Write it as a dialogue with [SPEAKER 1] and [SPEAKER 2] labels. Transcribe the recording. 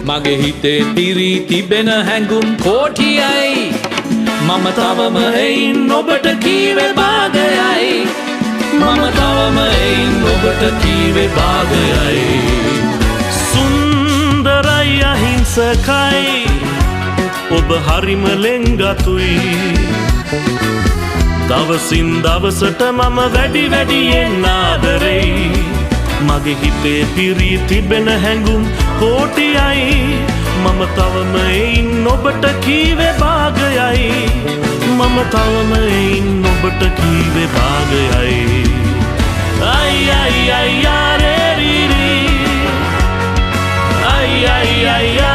[SPEAKER 1] මගේ හිතේ පිරී තිබෙන හැඟුම් කෝටියයි මම තවම එයින් ඔබට කීවේ භාගයයි මම තවම එයින් ඔබට කීවේ භාගයයි
[SPEAKER 2] සුන්දරයි අහිංසකයි ඔබ හරිම ලෙන්ගතුයි දවසින් දවසට මම වැඩි වැඩියෙන් ආදරෙයි මගේ හිතේ පිරී තිබෙන හැඟුම් කෝටියයි මම තවම එයින් ඔබට කීවේ භාගයයි මම තවම එයින් ඔබට කීවේ භාගයයි අයි අයි අයි ආරේ රීරි අයි අයි අයි